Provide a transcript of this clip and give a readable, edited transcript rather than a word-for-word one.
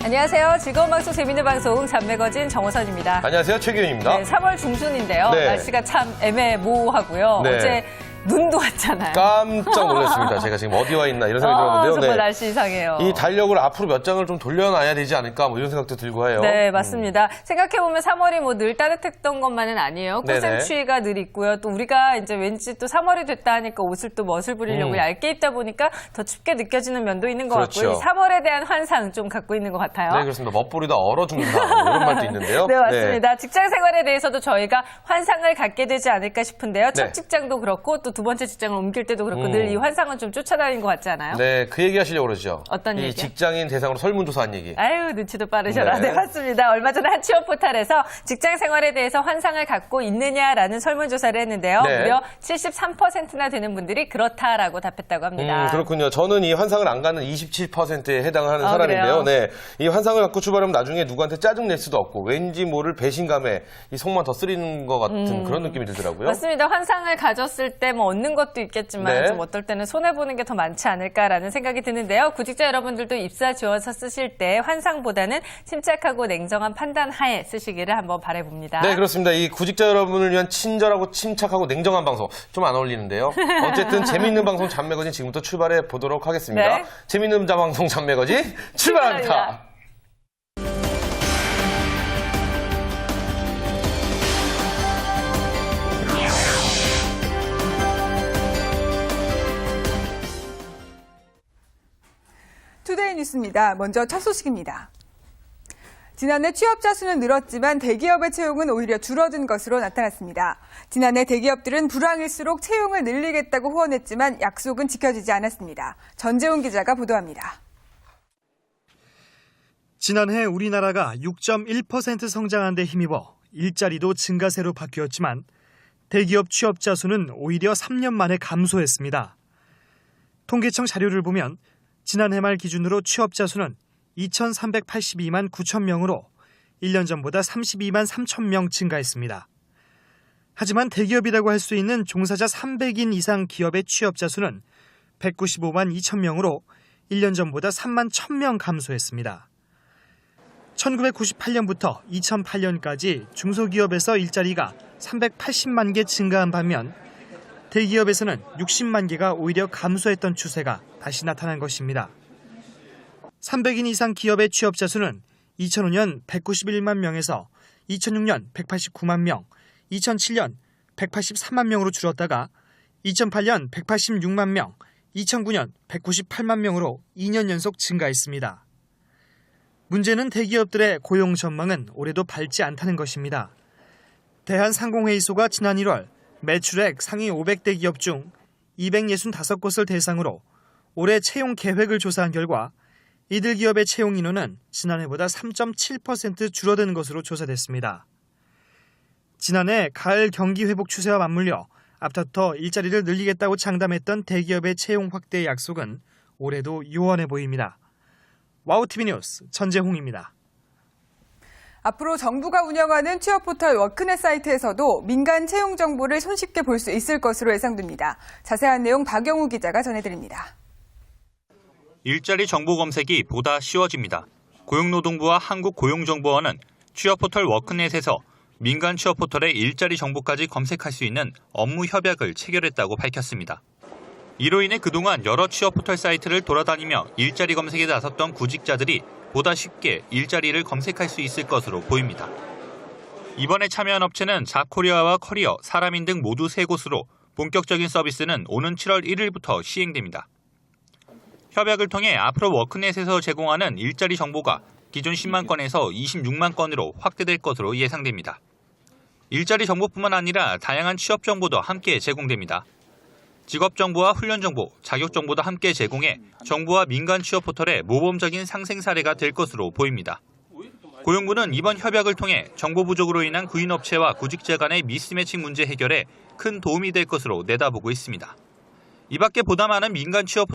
안녕하세요. 즐거운 방송, 재밌는 방송, 잡매거진 정호선입니다. 안녕하세요. 최기훈입니다. 네, 3월 중순인데요. 네. 날씨가 참 애매모호하고요. 네. 어제 눈도 왔잖아요. 깜짝 놀랐습니다. 제가 지금 어디 와 있나 이런 생각이 들었는데요. 정말 날씨 이상해요. 이 달력을 앞으로 몇 장을 좀 돌려놔야 되지 않을까 뭐 이런 생각도 들고 해요. 네, 맞습니다. 생각해보면 3월이 뭐 늘 따뜻했던 것만은 아니에요. 네네. 꽃샘추위가 늘 있고요. 또 우리가 이제 왠지 또 3월이 됐다 하니까 옷을 또 멋을 부리려고 얇게 입다 보니까 더 춥게 느껴지는 면도 있는 것 그렇죠. 같고요. 이 3월에 대한 환상 좀 갖고 있는 것 같아요. 네, 그렇습니다. 멋부리다 얼어 죽는다 뭐 이런 말도 있는데요. 네, 맞습니다. 직장 생활에 대해서도 저희가 환상을 갖게 되지 않을까 싶은데요. 첫 네. 직장도 그렇고 또 두 번째 직장을 옮길 때도 그렇고 늘 이 환상은 좀 쫓아다니는 것 같지 않아요? 네, 그 얘기 하시려고 그러죠. 어떤 이 얘기요? 직장인 대상으로 설문조사한 얘기. 아유, 눈치도 빠르셔라. 네. 네, 맞습니다. 얼마 전에 한 취업 포털에서 직장 생활에 대해서 환상을 갖고 있느냐라는 설문조사를 했는데요. 네. 무려 73%나 되는 분들이 그렇다라고 답했다고 합니다. 그렇군요. 저는 이 환상을 안 갖는 27%에 해당을 하는 아, 사람인데요. 그래요? 네, 이 환상을 갖고 출발하면 나중에 누구한테 짜증 낼 수도 없고 왠지 모를 배신감에 이 속만 더 쓰리는 것 같은 그런 느낌이 들더라고요. 맞습니다. 환상을 가졌을 때 뭐 얻는 것도 있겠지만 네. 좀 어떨 때는 손해보는 게 더 많지 않을까라는 생각이 드는데요. 구직자 여러분들도 입사 지원서 쓰실 때 환상보다는 침착하고 냉정한 판단 하에 쓰시기를 한번 바라봅니다. 네, 그렇습니다. 이 구직자 여러분을 위한 친절하고 침착하고 냉정한 방송 좀 안 어울리는데요. 어쨌든 재미있는 방송 잡매거진 지금부터 출발해 보도록 하겠습니다. 네. 재미있는 방송 잡매거진 출발합니다. 투데이 뉴스입니다. 먼저 첫 소식입니다. 지난해 취업자 수는 늘었지만 대기업의 채용은 오히려 줄어든 것으로 나타났습니다. 지난해 대기업들은 불황일수록 채용을 늘리겠다고 후원했지만 약속은 지켜지지 않았습니다. 전재훈 기자가 보도합니다. 지난해 우리나라가 6.1% 성장한 데 힘입어 일자리도 증가세로 바뀌었지만 대기업 취업자 수는 오히려 3년 만에 감소했습니다. 통계청 자료를 보면 지난해 말 기준으로 취업자 수는 2,382만 9천 명으로 1년 전보다 32만 3천 명 증가했습니다. 하지만 대기업이라고 할 수 있는 종사자 300인 이상 기업의 취업자 수는 195만 2천 명으로 1년 전보다 3만 1천 명 감소했습니다. 1998년부터 2008년까지 중소기업에서 일자리가 380만 개 증가한 반면 대기업에서는 60만 개가 오히려 감소했던 추세가 다시 나타난 것입니다. 300인 이상 기업의 취업자 수는 2005년 191만 명에서 2006년 189만 명, 2007년 183만 명으로 줄었다가 2008년 186만 명, 2009년 198만 명으로 2년 연속 증가했습니다. 문제는 대기업들의 고용 전망은 올해도 밝지 않다는 것입니다. 대한상공회의소가 지난 1월 매출액 상위 500대 기업 중 265곳을 대상으로 올해 채용 계획을 조사한 결과 이들 기업의 채용 인원은 지난해보다 3.7% 줄어든 것으로 조사됐습니다. 지난해 가을 경기 회복 추세와 맞물려 앞다퉈 일자리를 늘리겠다고 장담했던 대기업의 채용 확대의 약속은 올해도 요원해 보입니다. 와우TV 뉴스 전재홍입니다. 앞으로 정부가 운영하는 취업 포털 워크넷 사이트에서도 민간 채용 정보를 손쉽게 볼 수 있을 것으로 예상됩니다. 자세한 내용 박영우 기자가 전해드립니다. 일자리 정보 검색이 보다 쉬워집니다. 고용노동부와 한국고용정보원은 취업 포털 워크넷에서 민간 취업 포털의 일자리 정보까지 검색할 수 있는 업무 협약을 체결했다고 밝혔습니다. 이로 인해 그동안 여러 취업 포털 사이트를 돌아다니며 일자리 검색에 나섰던 구직자들이 보다 쉽게 일자리를 검색할 수 있을 것으로 보입니다. 이번에 참여한 업체는 잡코리아와 커리어, 사람인 등 모두 3곳으로 본격적인 서비스는 오는 7월 1일부터 시행됩니다. 협약을 통해 앞으로 워크넷에서 제공하는 일자리 정보가 기존 10만 건에서 26만 건으로 확대될 것으로 예상됩니다. 일자리 정보뿐만 아니라 다양한 취업 정보도 함께 제공됩니다. 직업 정보와 훈련 정보, 자격 정보도 함께 제공해 정부와 민간 취업 포털의 모범적인 상생 사례가 될 것으로 보입니다. 고용부는 이번 협약을 통해 정보 부족으로 인한 구인업체와 구직자 간의 미스매칭 문제 해결에 큰 도움이 될 것으로 내다보고 있습니다. 이 밖에 보다 많은 민간 취업